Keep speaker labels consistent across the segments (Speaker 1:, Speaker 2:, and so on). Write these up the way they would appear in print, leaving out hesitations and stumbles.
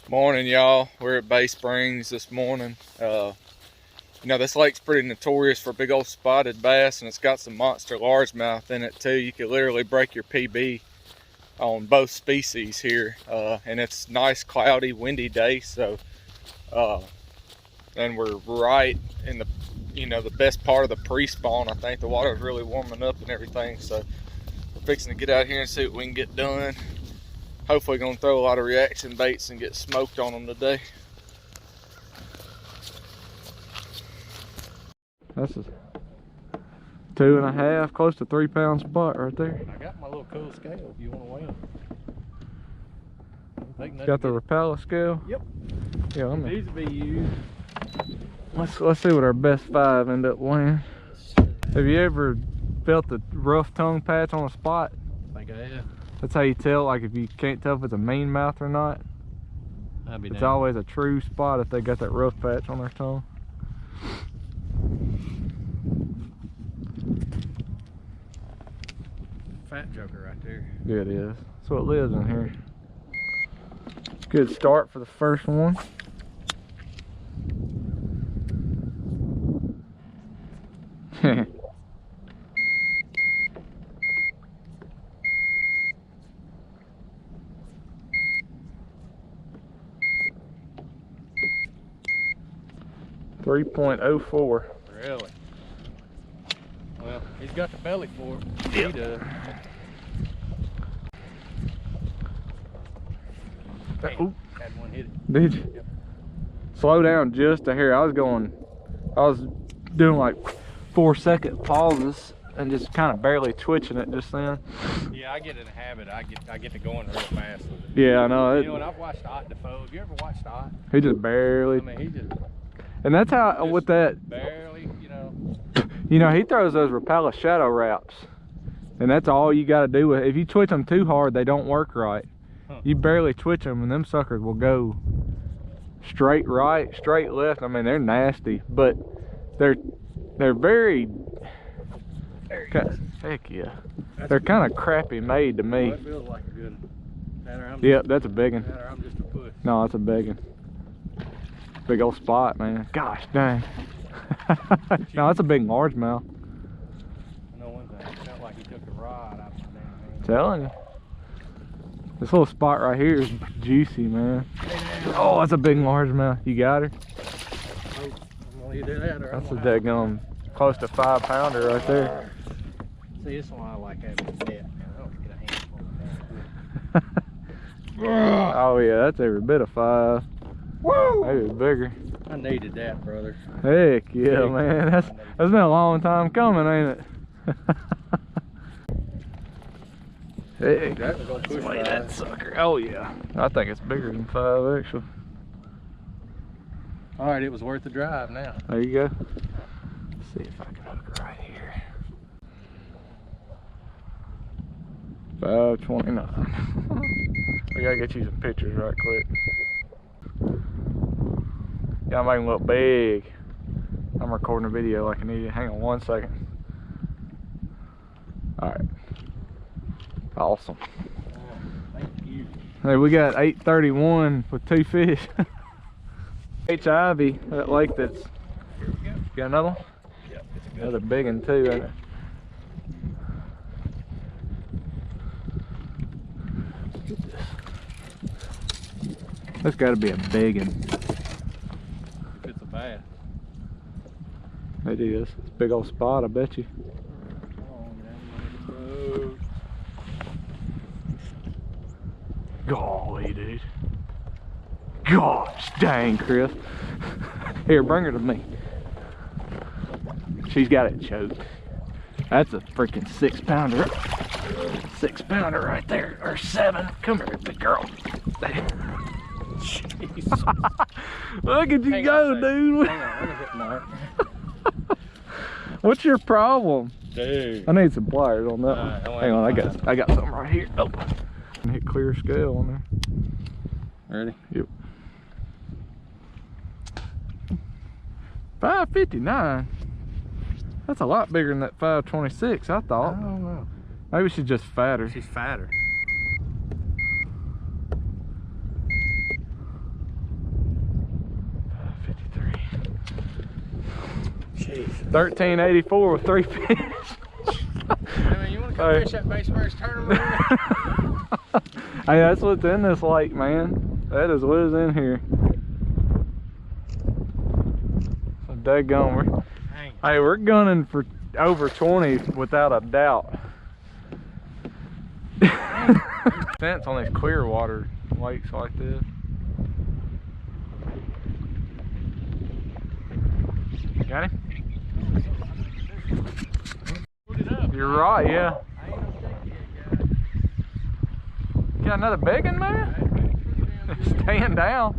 Speaker 1: Morning, y'all. We're at Bay Springs this morning. This lake's pretty notorious for big old spotted bass, and it's got some monster largemouth in it too. You could literally break your PB on both species here, and it's nice, cloudy, windy day. So, and we're right in the best part of the pre-spawn. I think the water's really warming up and everything. So we're fixing to get out here and see what we can get done. Hopefully gonna throw a lot of reaction baits and get smoked on them today. This is 2.5, close to 3 pound spot right there.
Speaker 2: I got my little cool scale if you want to weigh them.
Speaker 1: Got the Rapala scale?
Speaker 2: Yep.
Speaker 1: Yeah,
Speaker 2: These will be used.
Speaker 1: Let's see what our best 5 end up weighing. Have you ever felt the rough tongue patch on a spot?
Speaker 2: I think I have.
Speaker 1: That's how you tell, like if you can't tell if it's a mean mouth or not. It's always a true spot if they got that rough patch on their tongue.
Speaker 2: Fat joker right there.
Speaker 1: Yeah, it is. That's what lives in here. Good start for the first one. .04.
Speaker 2: Really? Well, he's got the belly for it.
Speaker 1: Yep.
Speaker 2: He does.
Speaker 1: Ooh.
Speaker 2: Had one hit it.
Speaker 1: Did you?
Speaker 2: Yep.
Speaker 1: Slow down just a hair. I was doing like 4-second pauses and just kind of barely twitching it just then.
Speaker 2: Yeah, I get in a habit. I get to going real fast with it.
Speaker 1: Yeah, I know.
Speaker 2: You know, and I've watched Ott Defoe. Have you ever watched Ott?
Speaker 1: He just barely.
Speaker 2: I mean, he just.
Speaker 1: And that's how with that.
Speaker 2: Barely, you know.
Speaker 1: You know, he throws those Rapala shadow wraps, and that's all you got to do with. If you twitch them too hard, they don't work right.
Speaker 2: Huh.
Speaker 1: You barely twitch them, and them suckers will go straight right, straight left. I mean, they're nasty, but they're very. Heck yeah, they're kind of crappy made to me.
Speaker 2: That feels like a good.
Speaker 1: Yep, that's a big one.
Speaker 2: I'm just a push.
Speaker 1: No, that's a big one. Big old spot, man. Gosh dang. No, that's a big largemouth.
Speaker 2: I know one thing. It felt like he took a rod out of my damn hand.
Speaker 1: Telling you. This little spot right here is juicy, man. Oh, that's a big largemouth. You got her?
Speaker 2: Oh, I'm gonna leave that or
Speaker 1: That's a daggone close to 5 pounder right there.
Speaker 2: See, this is why I like having a net, man. I don't get a handful of that.
Speaker 1: Oh yeah, that's every bit of 5.
Speaker 2: Woo!
Speaker 1: Maybe bigger.
Speaker 2: I needed that, brother.
Speaker 1: Heck yeah, man. That's been a long time coming, ain't it? Hey,
Speaker 2: That was gonna push
Speaker 1: weigh
Speaker 2: 5.
Speaker 1: that sucker. Oh yeah. I think it's bigger than 5 actually.
Speaker 2: Alright, it was worth the drive now.
Speaker 1: There you go. Let's see if I can hook her right here. 529. We gotta get you some pictures right quick. Gotta make them look big. I'm recording a video like an idiot. Hang on 1 second. Alright. Awesome.
Speaker 2: Oh, thank you.
Speaker 1: Hey, we got 831 with 2 fish. Ivy, that lake that's.
Speaker 2: Here we go.
Speaker 1: Got another one?
Speaker 2: Yep, it's a good
Speaker 1: Another big one too, ain't it? That's got to be a big one.
Speaker 2: if it's a bass.
Speaker 1: It is. It's a big old spot, I bet you.
Speaker 2: Come on, get out of the road.
Speaker 1: Golly, dude. Gosh dang, Chris. Here, bring her to me. She's got it choked. That's a freaking 6 pounder. 6 pounder right there. Or 7. Come here, big girl. Look at you
Speaker 2: Hang
Speaker 1: go,
Speaker 2: on
Speaker 1: dude.
Speaker 2: Hang on, let me hit Mark.
Speaker 1: What's your problem?
Speaker 2: Dude.
Speaker 1: I need some pliers on that one.
Speaker 2: Alright,
Speaker 1: Hang on, I got something right here. Oh. Hit clear scale on there.
Speaker 2: Ready?
Speaker 1: Yep. 559. That's a lot bigger than that 526, I thought.
Speaker 2: I don't know.
Speaker 1: Maybe she's just fatter.
Speaker 2: She's fatter.
Speaker 1: 1384 with 3 fish.
Speaker 2: I mean, you want to come fish that Bay Springs tournament?
Speaker 1: Hey, that's what's in this lake, man. That is what is in here. So daggone, hey, we're gunning for over 20 without a doubt. Fence on these clear water lakes like this. Got him? You're right, yeah. Got another big one, man? Staying down.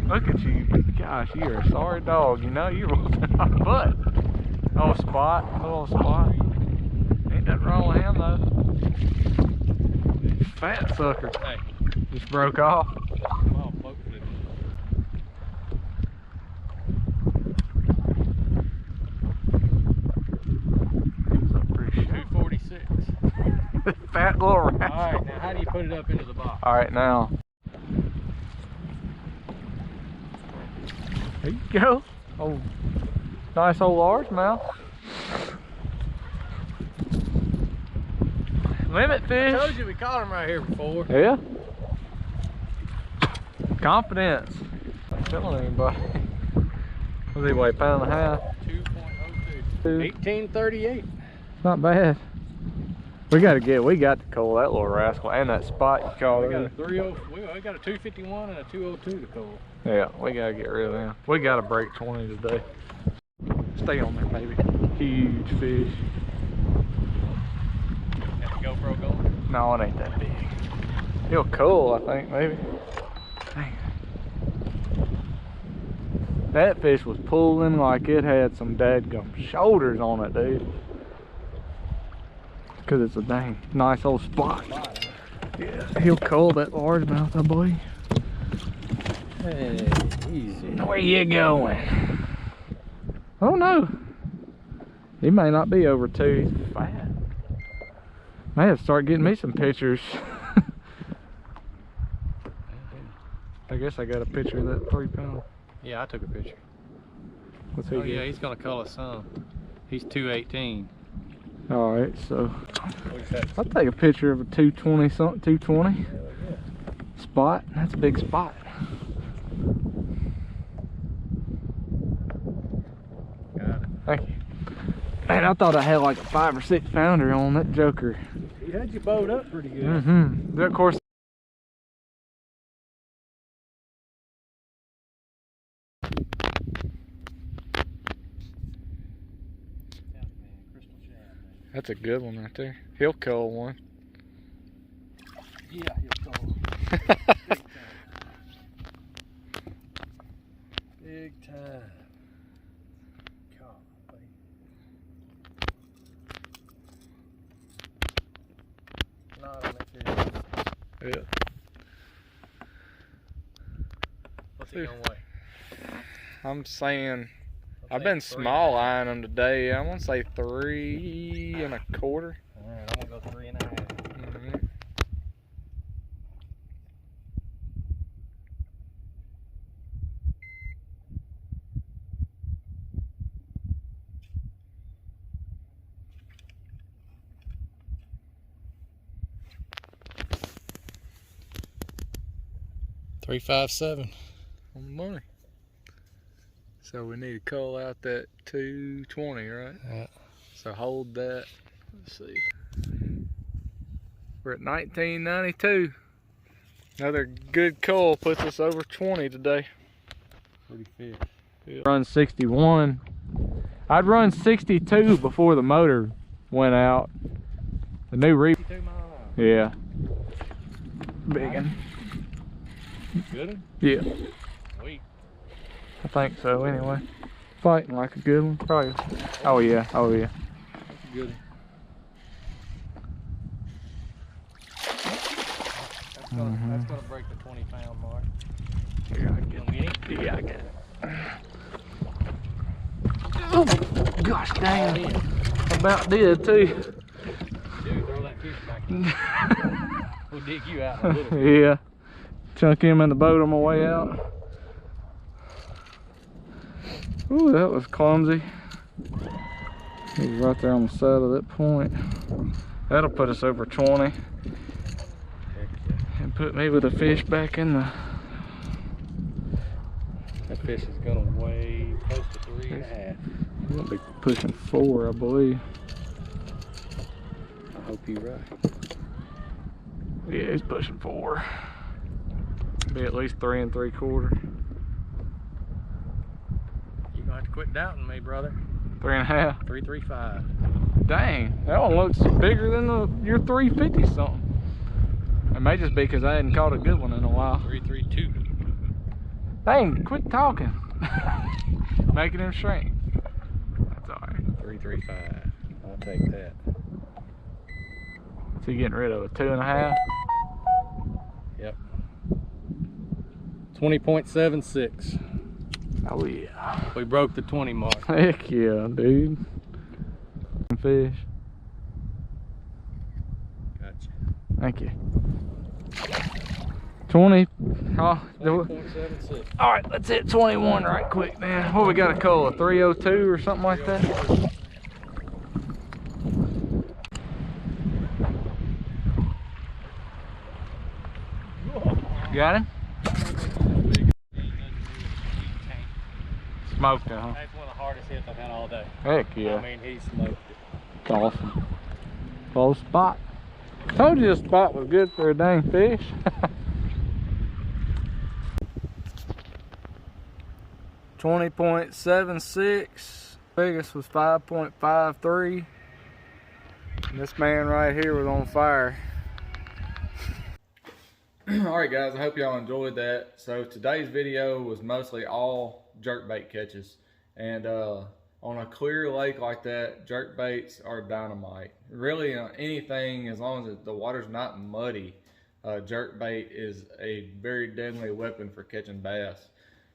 Speaker 1: Look at you. Gosh, you're a sorry dog. You know, you're whooping my butt. Oh, spot. Little spot. Ain't that wrong with him, though. Fat sucker.
Speaker 2: Hey.
Speaker 1: Just broke off.
Speaker 2: Oh, folks, 246.
Speaker 1: Fat little rat.
Speaker 2: Alright, now how do you put it up into the box?
Speaker 1: Alright, now. There you go. Oh, nice old largemouth. Limit fish.
Speaker 2: I told you we caught him right here before.
Speaker 1: Yeah. Confidence. Not killing anybody. What's he weigh? Pound and a half?
Speaker 2: 2.02. 1838.
Speaker 1: Not bad. We got to cull that little rascal and that spot you caught.
Speaker 2: We got a 30. We got a 251 and a 202 to cull.
Speaker 1: Yeah, we gotta get rid of them. We gotta break 20 today. Stay on there, baby. Huge fish.
Speaker 2: Got the GoPro going?
Speaker 1: No, it ain't that big. He'll cull, I think, maybe. Dang. That fish was pulling like it had some dadgum shoulders on it, dude. Cause it's a dang nice old spot. Yeah, he'll cull that largemouth, I believe.
Speaker 2: Hey, easy.
Speaker 1: Where you going? Oh no. He may not be over 2. He's fat. May have to start getting me some pictures. I guess I got a picture of that 3 pound.
Speaker 2: Yeah, I took a picture.
Speaker 1: What's he
Speaker 2: Oh
Speaker 1: get?
Speaker 2: yeah, he's gonna cull us some. He's 218.
Speaker 1: Alright, so I'll take a picture of a 220 something, 220 spot. That's a big spot.
Speaker 2: Got it.
Speaker 1: Thank you. Man, I thought I had like a 5 or 6 pounder on that joker.
Speaker 2: He had you bowed up pretty good.
Speaker 1: Mm-hmm. Of course. That's a good one right there. He'll cull one.
Speaker 2: Yeah, he'll cull. Big time. Not on that fish.
Speaker 1: Yeah.
Speaker 2: What's he gonna weigh?
Speaker 1: I'm saying, I've been small eyeing them today. I'm gonna say 3 1/4.
Speaker 2: Alright, I'm gonna go 3 1/2.
Speaker 1: Mm-hmm. $357 on the money. So we need to cull out that 220, right?
Speaker 2: Yeah.
Speaker 1: So hold that. Let's see. We're at 1992. Another good cull puts us over 20 today.
Speaker 2: Pretty fish.
Speaker 1: Yeah. Run 61. I'd run 62 before the motor went out. The new reef.
Speaker 2: 52 mile an hour.
Speaker 1: Yeah. Big one.
Speaker 2: Good one?
Speaker 1: Yeah.
Speaker 2: Sweet.
Speaker 1: I think so anyway. Fighting like a good one. Probably. Oh yeah. Oh yeah.
Speaker 2: That's a good one. That's gonna break the 20 pound mark.
Speaker 1: Yeah, I get
Speaker 2: it.
Speaker 1: Yeah, I get it. Oh gosh dang it. About did too.
Speaker 2: Dude, throw that fish back in. We'll dig you out in a little bit.
Speaker 1: Yeah. Chunk him in the boat on my way out. Ooh, that was clumsy. He's right there on the side of that point. That'll put us over 20.
Speaker 2: Heck yeah.
Speaker 1: And put me with a fish back in the...
Speaker 2: That fish is gonna weigh close to 3.5.
Speaker 1: He's gonna be pushing 4, I believe.
Speaker 2: I hope you're right.
Speaker 1: Yeah, he's pushing 4. Be at least 3 3/4.
Speaker 2: You're gonna have to quit doubting me, brother.
Speaker 1: 3.5.
Speaker 2: 335.
Speaker 1: Dang, that one looks bigger than your 350 something. It may just be because I hadn't caught a good one in a while.
Speaker 2: 332.
Speaker 1: Dang, quit talking. Making him shrink. That's alright.
Speaker 2: 335. I'll take that.
Speaker 1: So you getting rid of a 2.5?
Speaker 2: Yep. 20.76.
Speaker 1: Oh yeah.
Speaker 2: We broke the 20 mark.
Speaker 1: Heck yeah, dude. Fish.
Speaker 2: Gotcha.
Speaker 1: Thank you. 20. Oh,
Speaker 2: 20.76.
Speaker 1: alright, let's hit 21 right quick, man. What we got to call a 302 or something like that? Got him? Smoked it, huh?
Speaker 2: That's one of the hardest hits I've had all day.
Speaker 1: Heck yeah.
Speaker 2: I mean, he smoked it.
Speaker 1: Awesome. Close spot. Told you this spot was good for a dang fish. .76. Biggest was 5.53. This man right here was on fire. Alright guys, I hope y'all enjoyed that. So today's video was mostly all jerkbait catches. And on a clear lake like that, jerkbaits are dynamite. Really anything, as long as the water's not muddy, jerkbait is a very deadly weapon for catching bass.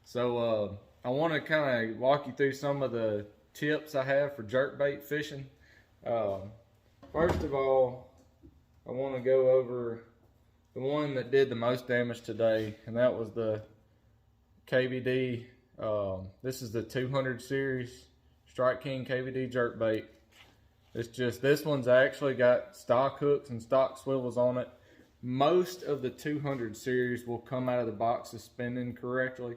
Speaker 1: So I want to kind of walk you through some of the tips I have for jerkbait fishing. First of all, I want to go over the one that did the most damage today, and that was the KVD. This is the 200 series Strike King KVD jerkbait. This one's actually got stock hooks and stock swivels on it. Most of the 200 series will come out of the box suspending correctly.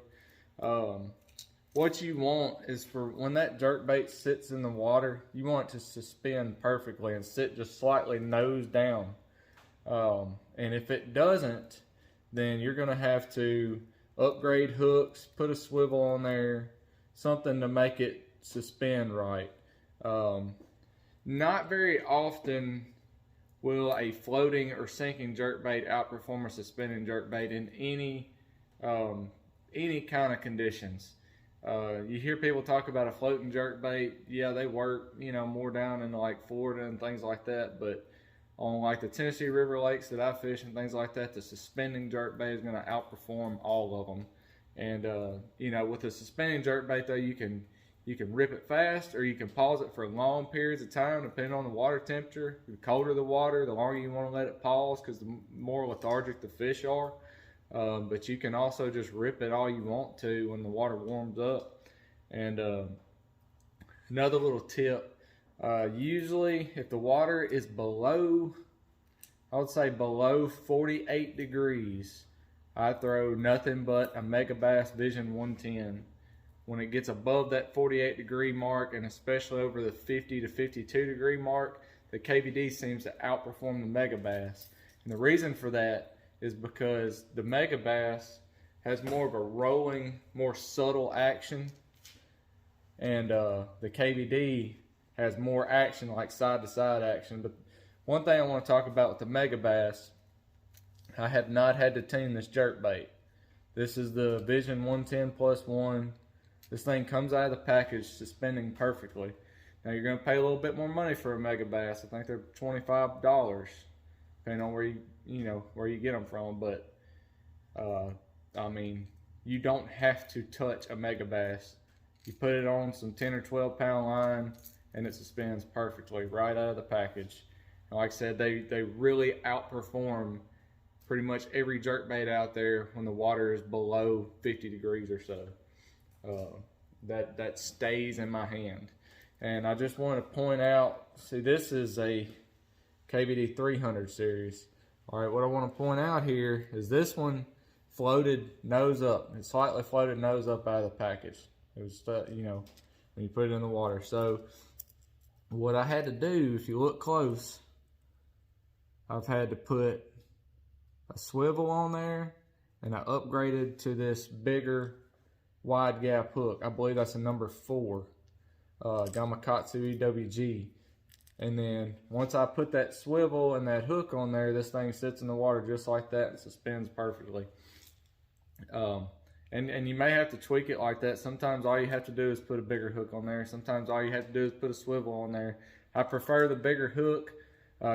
Speaker 1: What you want is for when that jerkbait sits in the water, you want it to suspend perfectly and sit just slightly nose down. And if it doesn't, then you're going to have to upgrade hooks, put a swivel on there, something to make it suspend right. Not very often will a floating or sinking jerkbait outperform a suspending jerkbait in any kind of conditions. You hear people talk about a floating jerkbait. Yeah, they work, more down in like Florida and things like that, but on like the Tennessee River lakes that I fish and things like that, the suspending jerkbait is going to outperform all of them. And with a suspending jerkbait though, you can rip it fast, or you can pause it for long periods of time depending on the water temperature. The colder the water, the longer you want to let it pause, because the more lethargic the fish are. But you can also just rip it all you want to when the water warms up. And another little tip, usually if the water is below, I would say below 48 degrees, I throw nothing but a Megabass Vision 110. When it gets above that 48 degree mark, and especially over the 50 to 52 degree mark, the KVD seems to outperform the Megabass. And the reason for that is because the Megabass has more of a rolling, more subtle action, and the KVD has more action, like side to side action. But one thing I want to talk about with the Megabass, I have not had to tune this jerkbait. This is the Vision 110 plus 1. This thing comes out of the package suspending perfectly. Now you're going to pay a little bit more money for a Megabass. I think they're $25, depending on where you get them from. But I mean, you don't have to touch a Megabass. You put it on some 10 or 12 pound line, and it suspends perfectly right out of the package. And like I said, they really outperform pretty much every jerkbait out there when the water is below 50 degrees or so. That stays in my hand. And I just want to point out, see, this is a KBD 300 series. All right, what I want to point out here is this one floated nose up. It slightly floated nose up out of the package. It was, you know, when you put it in the water. So what I had to do, if you look close, I've had to put a swivel on there, and I upgraded to this bigger wide gap hook. I believe that's a number 4, Gamakatsu EWG. And then once I put that swivel and that hook on there, this thing sits in the water just like that and suspends perfectly. And you may have to tweak it like that. Sometimes all you have to do is put a bigger hook on there. Sometimes all you have to do is put a swivel on there. I prefer the bigger hook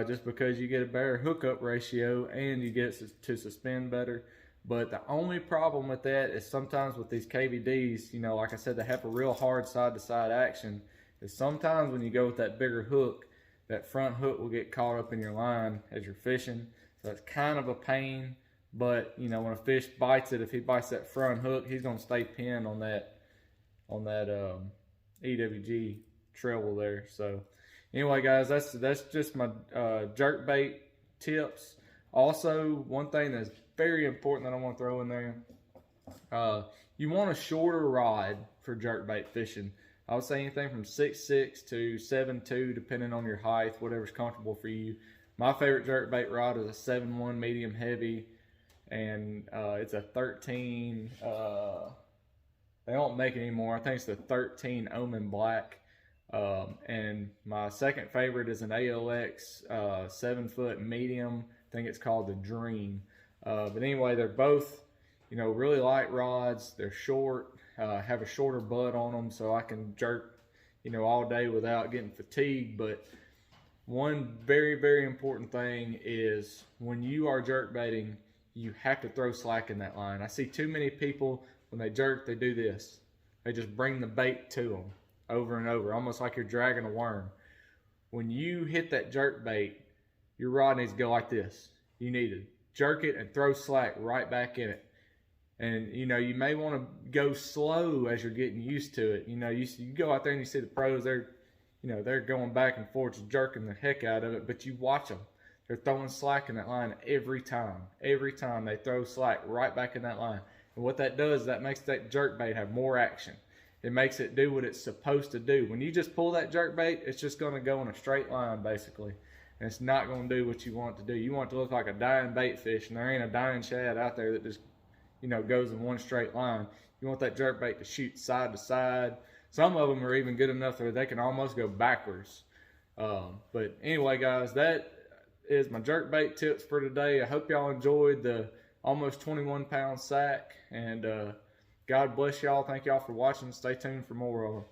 Speaker 1: just because you get a better hookup ratio and you get it to suspend better. But the only problem with that is sometimes with these KBDs, you know, like I said, they have a real hard side-to-side action. Is sometimes when you go with that bigger hook, that front hook will get caught up in your line as you're fishing. So that's kind of a pain. But you know, when a fish bites it, if he bites that front hook, he's gonna stay pinned on that EWG treble there. So anyway, guys, that's just my jerk bait tips. Also, one thing that's very important that I want to throw in there, you want a shorter rod for jerk bait fishing. I would say anything from 6'6" to 7'2", depending on your height, whatever's comfortable for you. My favorite jerk bait rod is a 7'1" medium heavy, and it's a 13. They don't make it anymore. I think it's the 13 Omen Black. And my second favorite is an ALX 7-foot medium. I think it's called the Dream. But anyway, they're both, you know, really light rods. They're short, have a shorter butt on them, so I can jerk, you know, all day without getting fatigued. But one very, very important thing is when you are jerk baiting, you have to throw slack in that line. I see too many people, when they jerk, they do this. They just bring the bait to them over and over, almost like you're dragging a worm. When you hit that jerk bait, your rod needs to go like this. You need to jerk it and throw slack right back in it. And you know, you may want to go slow as you're getting used to it. You know, you go out there and you see the pros, they're going back and forth, just jerking the heck out of it, but you watch them. They're throwing slack in that line every time. Every time they throw slack right back in that line. And what that does, that makes that jerk bait have more action. It makes it do what it's supposed to do. When you just pull that jerk bait, it's just going to go in a straight line, basically. And it's not going to do what you want it to do. You want it to look like a dying bait fish, and there ain't a dying shad out there that just, you know, goes in one straight line. You want that jerk bait to shoot side to side. Some of them are even good enough where they can almost go backwards. But anyway, guys, that is my jerk bait tips for today. I hope y'all enjoyed the almost 21-pound sack, and God bless y'all. Thank y'all for watching. Stay tuned for more of them.